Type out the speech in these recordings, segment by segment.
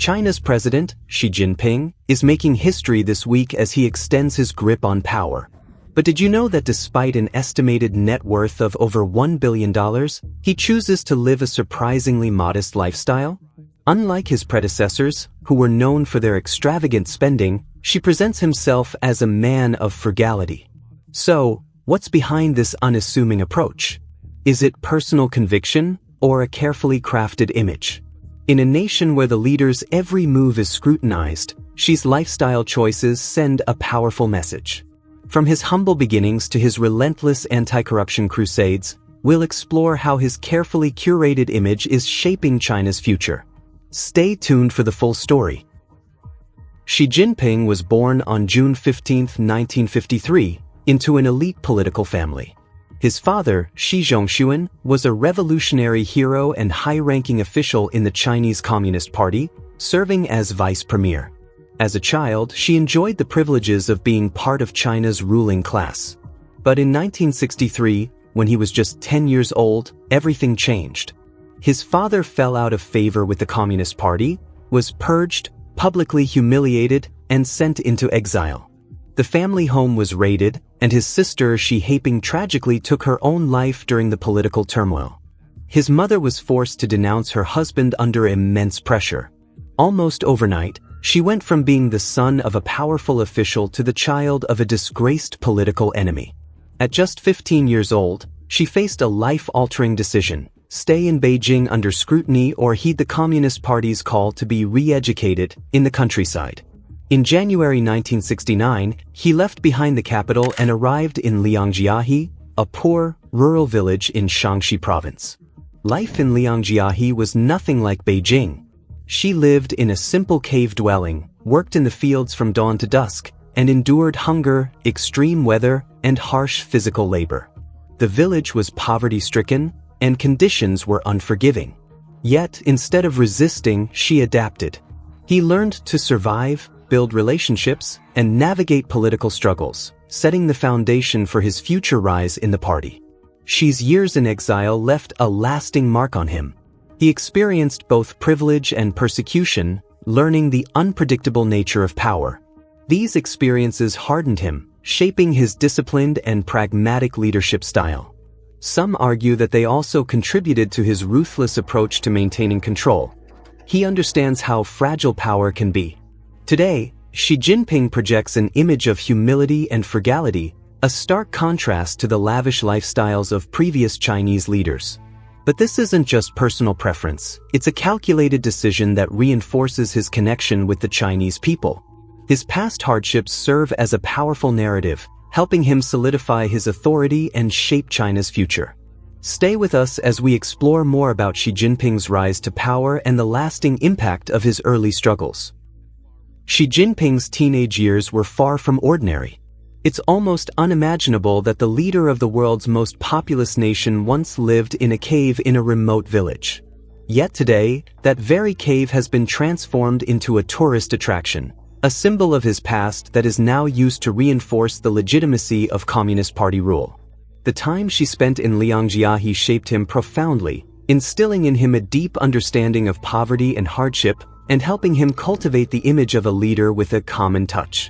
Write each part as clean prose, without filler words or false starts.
China's president, Xi Jinping, is making history this week as he extends his grip on power. But did you know that despite an estimated net worth of over $1 billion, he chooses to live a surprisingly modest lifestyle? Unlike his predecessors, who were known for their extravagant spending, Xi presents himself as a man of frugality. So, what's behind this unassuming approach? Is it personal conviction or a carefully crafted image? In a nation where the leader's every move is scrutinized, Xi's lifestyle choices send a powerful message. From his humble beginnings to his relentless anti-corruption crusades, we'll explore how his carefully curated image is shaping China's future. Stay tuned for the full story. Xi Jinping was born on June 15, 1953, into an elite political family. His father, Xi Zhongshuan, was a revolutionary hero and high-ranking official in the Chinese Communist Party, serving as vice premier. As a child, Xi enjoyed the privileges of being part of China's ruling class. But in 1963, when he was just 10 years old, everything changed. His father fell out of favor with the Communist Party, was purged, publicly humiliated, and sent into exile. The family home was raided, and his sister Xi Jinping tragically took her own life during the political turmoil. His mother was forced to denounce her husband under immense pressure. Almost overnight, she went from being the son of a powerful official to the child of a disgraced political enemy. At just 15 years old, she faced a life-altering decision: stay in Beijing under scrutiny or heed the Communist Party's call to be re-educated in the countryside. In January 1969, he left behind the capital and arrived in Liangjiahe, a poor, rural village in Shaanxi province. Life in Liangjiahe was nothing like Beijing. She lived in a simple cave dwelling, worked in the fields from dawn to dusk, and endured hunger, extreme weather, and harsh physical labor. The village was poverty-stricken, and conditions were unforgiving. Yet, instead of resisting, she adapted. He learned to survive, build relationships, and navigate political struggles, setting the foundation for his future rise in the party. Xi's years in exile left a lasting mark on him. He experienced both privilege and persecution, learning the unpredictable nature of power. These experiences hardened him, shaping his disciplined and pragmatic leadership style. Some argue that they also contributed to his ruthless approach to maintaining control. He understands how fragile power can be. Today, Xi Jinping projects an image of humility and frugality, a stark contrast to the lavish lifestyles of previous Chinese leaders. But this isn't just personal preference, it's a calculated decision that reinforces his connection with the Chinese people. His past hardships serve as a powerful narrative, helping him solidify his authority and shape China's future. Stay with us as we explore more about Xi Jinping's rise to power and the lasting impact of his early struggles. Xi Jinping's teenage years were far from ordinary. It's almost unimaginable that the leader of the world's most populous nation once lived in a cave in a remote village. Yet today, that very cave has been transformed into a tourist attraction, a symbol of his past that is now used to reinforce the legitimacy of Communist Party rule. The time Xi spent in Liangjiahe shaped him profoundly, instilling in him a deep understanding of poverty and hardship, and helping him cultivate the image of a leader with a common touch.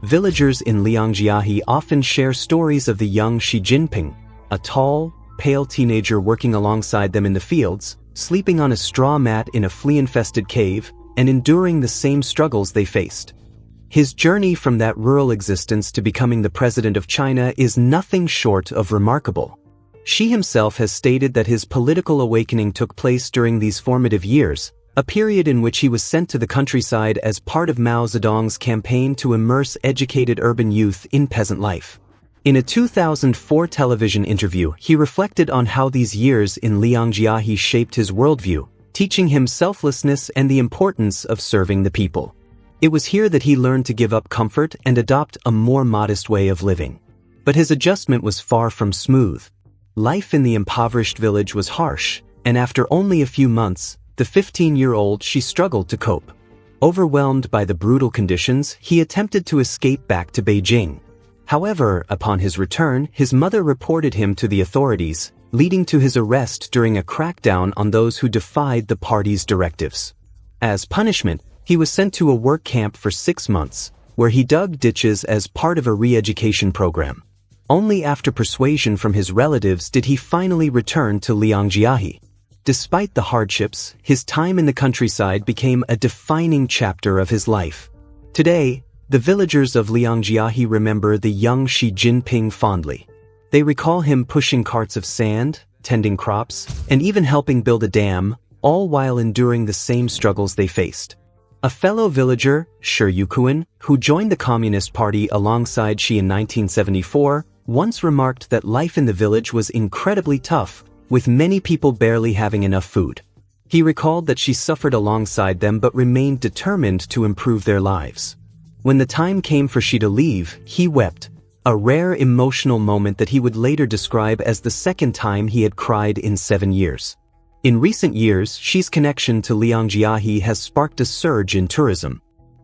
Villagers in Liangjiahe often share stories of the young Xi Jinping, a tall, pale teenager working alongside them in the fields, sleeping on a straw mat in a flea-infested cave, and enduring the same struggles they faced. His journey from that rural existence to becoming the president of China is nothing short of remarkable. Xi himself has stated that his political awakening took place during these formative years, a period in which he was sent to the countryside as part of Mao Zedong's campaign to immerse educated urban youth in peasant life. In a 2004 television interview, he reflected on how these years in Liangjiahe shaped his worldview, teaching him selflessness and the importance of serving the people. It was here that he learned to give up comfort and adopt a more modest way of living. But his adjustment was far from smooth. Life in the impoverished village was harsh, and after only a few months, the 15-year-old Xi struggled to cope. Overwhelmed by the brutal conditions, he attempted to escape back to Beijing. However, upon his return, his mother reported him to the authorities, leading to his arrest during a crackdown on those who defied the party's directives. As punishment, he was sent to a work camp for 6 months, where he dug ditches as part of a re-education program. Only after persuasion from his relatives did he finally return to Liangjiahe. Despite the hardships, his time in the countryside became a defining chapter of his life. Today, the villagers of Liangjiahe remember the young Xi Jinping fondly. They recall him pushing carts of sand, tending crops, and even helping build a dam, all while enduring the same struggles they faced. A fellow villager, Shi Yukuan, who joined the Communist Party alongside Xi in 1974, once remarked that life in the village was incredibly tough, with many people barely having enough food. He recalled that she suffered alongside them but remained determined to improve their lives. When the time came for Xi to leave, he wept, a rare emotional moment that he would later describe as the second time he had cried in 7 years. In recent years, Xi's connection to Liangjiahe has sparked a surge in tourism.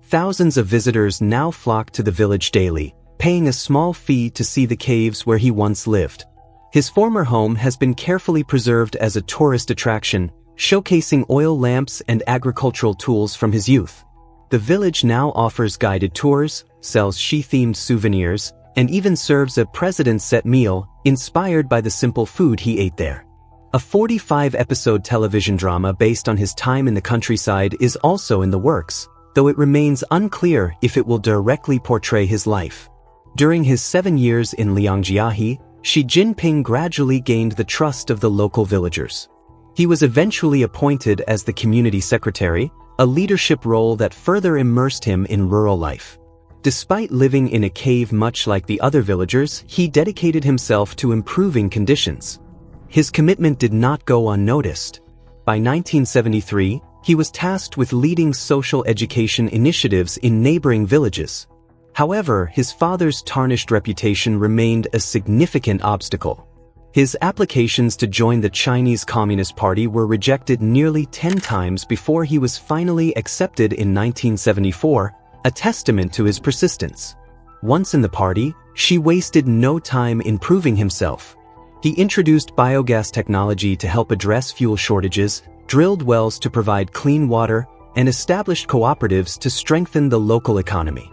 Thousands of visitors now flock to the village daily, paying a small fee to see the caves where he once lived. His former home has been carefully preserved as a tourist attraction, showcasing oil lamps and agricultural tools from his youth. The village now offers guided tours, sells Xi-themed souvenirs, and even serves a president-set meal, inspired by the simple food he ate there. A 45-episode television drama based on his time in the countryside is also in the works, though it remains unclear if it will directly portray his life. During his 7 years in Liangjiahe, Xi Jinping gradually gained the trust of the local villagers. He was eventually appointed as the community secretary, a leadership role that further immersed him in rural life. Despite living in a cave much like the other villagers, he dedicated himself to improving conditions. His commitment did not go unnoticed. By 1973, he was tasked with leading social education initiatives in neighboring villages. However, his father's tarnished reputation remained a significant obstacle. His applications to join the Chinese Communist Party were rejected nearly 10 times before he was finally accepted in 1974, a testament to his persistence. Once in the party, Xi wasted no time in proving himself. He introduced biogas technology to help address fuel shortages, drilled wells to provide clean water, and established cooperatives to strengthen the local economy.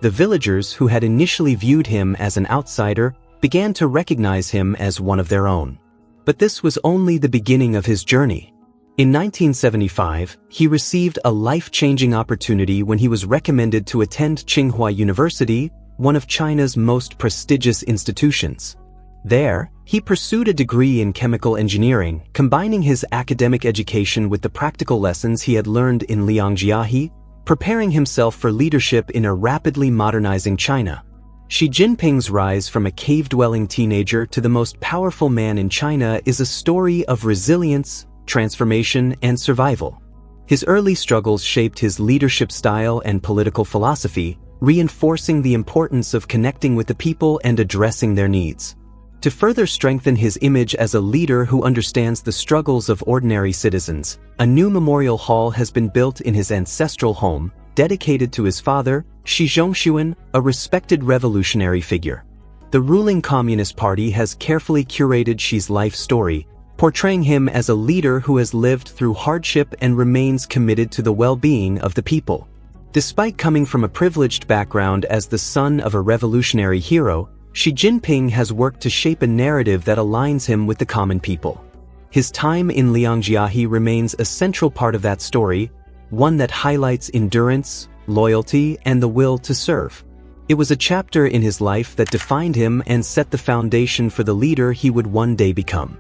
The villagers who had initially viewed him as an outsider began to recognize him as one of their own. But this was only the beginning of his journey. In 1975, he received a life-changing opportunity when he was recommended to attend Tsinghua University, one of China's most prestigious institutions. There, he pursued a degree in chemical engineering, combining his academic education with the practical lessons he had learned in Liangjiahe, preparing himself for leadership in a rapidly modernizing China. Xi Jinping's rise from a cave-dwelling teenager to the most powerful man in China is a story of resilience, transformation, and survival. His early struggles shaped his leadership style and political philosophy, reinforcing the importance of connecting with the people and addressing their needs. To further strengthen his image as a leader who understands the struggles of ordinary citizens, a new memorial hall has been built in his ancestral home, dedicated to his father, Xi Zhongshuan, a respected revolutionary figure. The ruling Communist Party has carefully curated Xi's life story, portraying him as a leader who has lived through hardship and remains committed to the well-being of the people. Despite coming from a privileged background as the son of a revolutionary hero, Xi Jinping has worked to shape a narrative that aligns him with the common people. His time in Liangjiahe remains a central part of that story, one that highlights endurance, loyalty, and the will to serve. It was a chapter in his life that defined him and set the foundation for the leader he would one day become.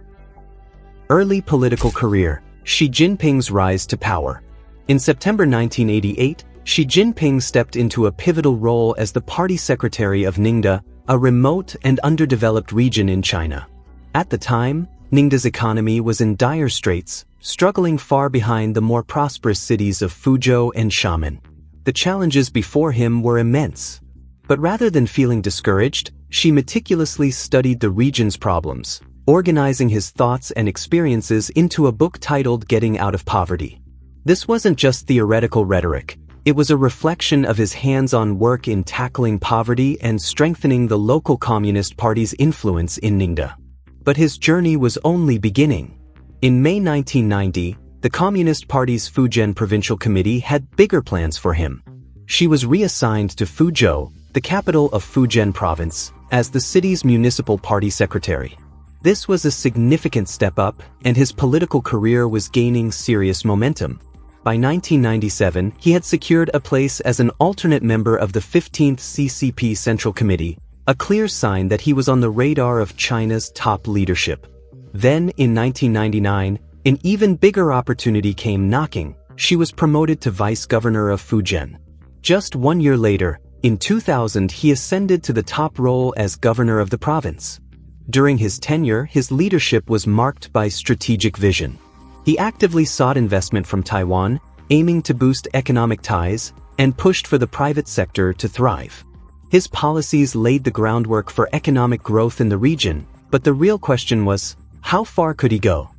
Early political career: Xi Jinping's rise to power. In September 1988, Xi Jinping stepped into a pivotal role as the party secretary of Ningde, a remote and underdeveloped region in China. At the time, Ningde's economy was in dire straits, struggling far behind the more prosperous cities of Fuzhou and Xiamen. The challenges before him were immense. But rather than feeling discouraged, Xi meticulously studied the region's problems, organizing his thoughts and experiences into a book titled Getting Out of Poverty. This wasn't just theoretical rhetoric. It was a reflection of his hands-on work in tackling poverty and strengthening the local Communist Party's influence in Ningde. But his journey was only beginning. In May 1990, the Communist Party's Fujian Provincial Committee had bigger plans for him. She was reassigned to Fuzhou, the capital of Fujian Province, as the city's municipal party secretary. This was a significant step up, and his political career was gaining serious momentum. By 1997, he had secured a place as an alternate member of the 15th CCP Central Committee, a clear sign that he was on the radar of China's top leadership. Then, in 1999, an even bigger opportunity came knocking. She was promoted to vice governor of Fujian. Just 1 year later, in 2000, he ascended to the top role as governor of the province. During his tenure, his leadership was marked by strategic vision. He actively sought investment from Taiwan, aiming to boost economic ties, and pushed for the private sector to thrive. His policies laid the groundwork for economic growth in the region, but the real question was, how far could he go?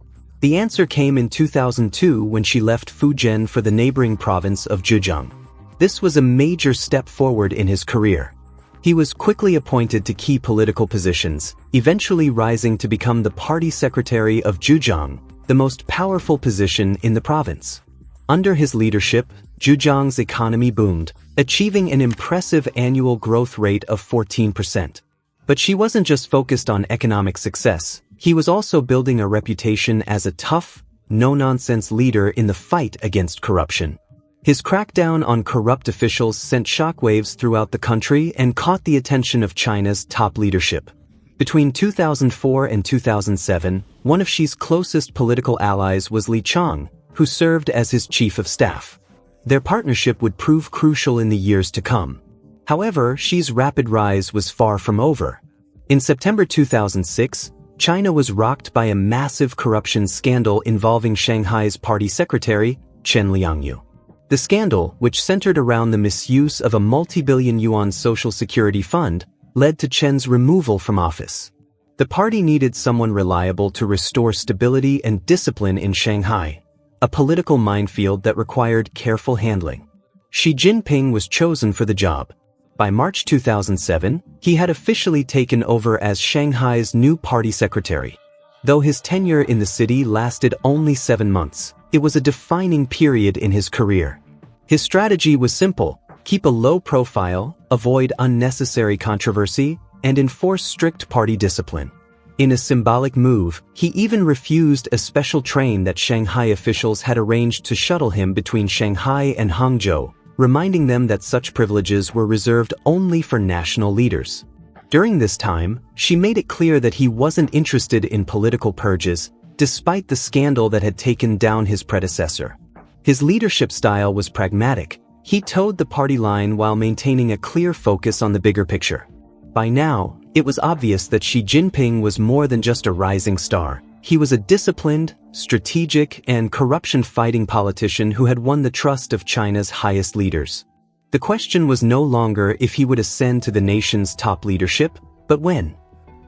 The answer came in 2002 when she left Fujian for the neighboring province of Zhejiang. This was a major step forward in his career. He was quickly appointed to key political positions, eventually rising to become the party secretary of Zhejiang, the most powerful position in the province. Under his leadership, Zhejiang's economy boomed, achieving an impressive annual growth rate of 14%. But she wasn't just focused on economic success. He was also building a reputation as a tough, no-nonsense leader in the fight against corruption. His crackdown on corrupt officials sent shockwaves throughout the country and caught the attention of China's top leadership. Between 2004 and 2007, one of Xi's closest political allies was Li Chang, who served as his chief of staff. Their partnership would prove crucial in the years to come. However, Xi's rapid rise was far from over. In September 2006, China was rocked by a massive corruption scandal involving Shanghai's party secretary, Chen Liangyu. The scandal, which centered around the misuse of a multi-billion yuan social security fund, led to Chen's removal from office. The party needed someone reliable to restore stability and discipline in Shanghai, a political minefield that required careful handling. Xi Jinping was chosen for the job. By March 2007, he had officially taken over as Shanghai's new party secretary. Though his tenure in the city lasted only 7 months, it was a defining period in his career. His strategy was simple: keep a low profile, avoid unnecessary controversy, and enforce strict party discipline. In a symbolic move, he even refused a special train that Shanghai officials had arranged to shuttle him between Shanghai and Hangzhou, reminding them that such privileges were reserved only for national leaders. During this time, she made it clear that he wasn't interested in political purges, despite the scandal that had taken down his predecessor. His leadership style was pragmatic. He towed the party line while maintaining a clear focus on the bigger picture. By now, it was obvious that Xi Jinping was more than just a rising star. He was a disciplined, strategic, and corruption-fighting politician who had won the trust of China's highest leaders. The question was no longer if he would ascend to the nation's top leadership, but when.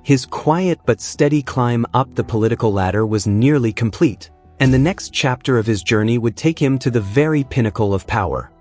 His quiet but steady climb up the political ladder was nearly complete, and the next chapter of his journey would take him to the very pinnacle of power.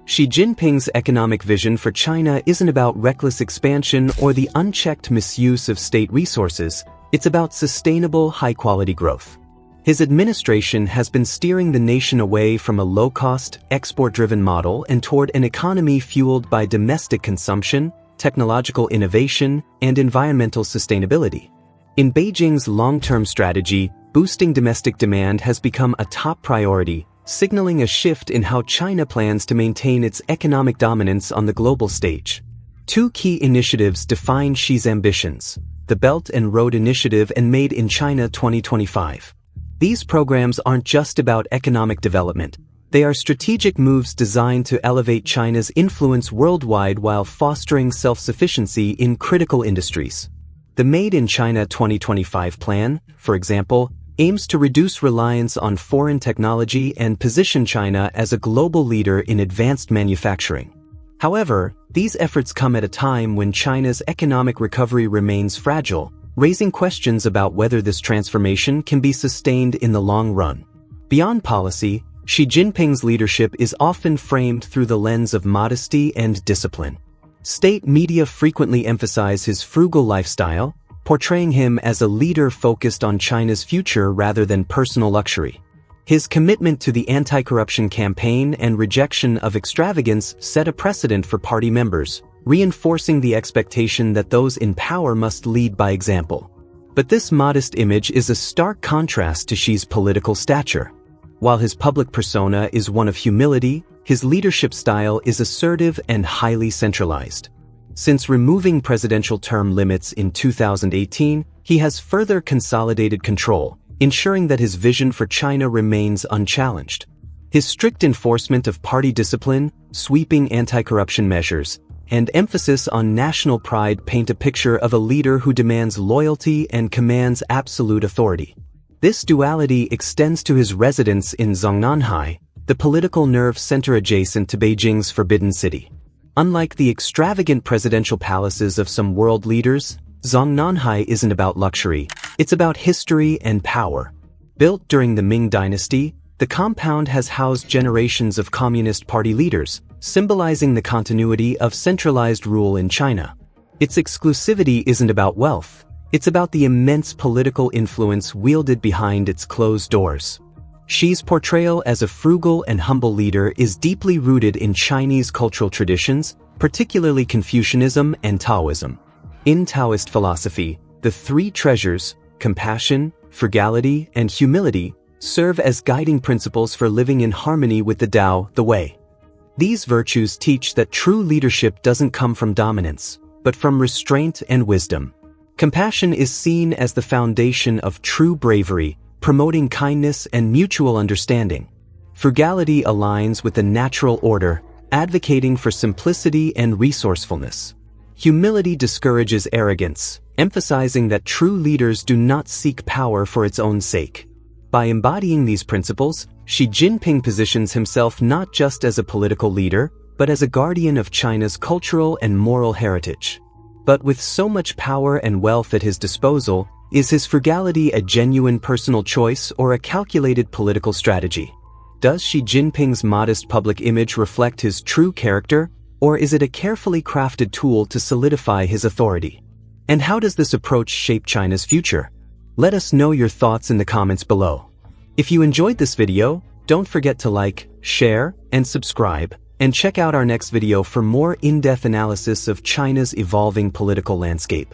Xi Jinping's economic vision for China isn't about reckless expansion or the unchecked misuse of state resources. It's about sustainable, high-quality growth. His administration has been steering the nation away from a low-cost, export-driven model and toward an economy fueled by domestic consumption, technological innovation, and environmental sustainability. In Beijing's long-term strategy, boosting domestic demand has become a top priority, signaling a shift in how China plans to maintain its economic dominance on the global stage. Two key initiatives define Xi's ambitions: the Belt and Road Initiative and Made in China 2025. These programs aren't just about economic development. They are strategic moves designed to elevate China's influence worldwide while fostering self-sufficiency in critical industries. The Made in China 2025 plan, for example, aims to reduce reliance on foreign technology and position China as a global leader in advanced manufacturing. However, these efforts come at a time when China's economic recovery remains fragile, raising questions about whether this transformation can be sustained in the long run. Beyond policy, Xi Jinping's leadership is often framed through the lens of modesty and discipline. State media frequently emphasize his frugal lifestyle, portraying him as a leader focused on China's future rather than personal luxury. His commitment to the anti-corruption campaign and rejection of extravagance set a precedent for party members, reinforcing the expectation that those in power must lead by example. But this modest image is a stark contrast to Xi's political stature. While his public persona is one of humility, his leadership style is assertive and highly centralized. Since removing presidential term limits in 2018, he has further consolidated control, ensuring that his vision for China remains unchallenged. His strict enforcement of party discipline, sweeping anti-corruption measures, and emphasis on national pride paint a picture of a leader who demands loyalty and commands absolute authority. This duality extends to his residence in Zongnanhai, the political nerve center adjacent to Beijing's Forbidden City. Unlike the extravagant presidential palaces of some world leaders, Zongnanhai isn't about luxury, it's about history and power. Built during the Ming Dynasty, the compound has housed generations of Communist Party leaders, symbolizing the continuity of centralized rule in China. Its exclusivity isn't about wealth, it's about the immense political influence wielded behind its closed doors. Xi's portrayal as a frugal and humble leader is deeply rooted in Chinese cultural traditions, particularly Confucianism and Taoism. In Taoist philosophy, the three treasures, compassion, frugality, and humility, serve as guiding principles for living in harmony with the Tao, the Way. These virtues teach that true leadership doesn't come from dominance, but from restraint and wisdom. Compassion is seen as the foundation of true bravery, promoting kindness and mutual understanding. Frugality aligns with the natural order, advocating for simplicity and resourcefulness. Humility discourages arrogance, emphasizing that true leaders do not seek power for its own sake. By embodying these principles, Xi Jinping positions himself not just as a political leader, but as a guardian of China's cultural and moral heritage. But with so much power and wealth at his disposal, is his frugality a genuine personal choice or a calculated political strategy? Does Xi Jinping's modest public image reflect his true character, or is it a carefully crafted tool to solidify his authority? And how does this approach shape China's future? Let us know your thoughts in the comments below. If you enjoyed this video, don't forget to like, share, and subscribe, and check out our next video for more in-depth analysis of China's evolving political landscape.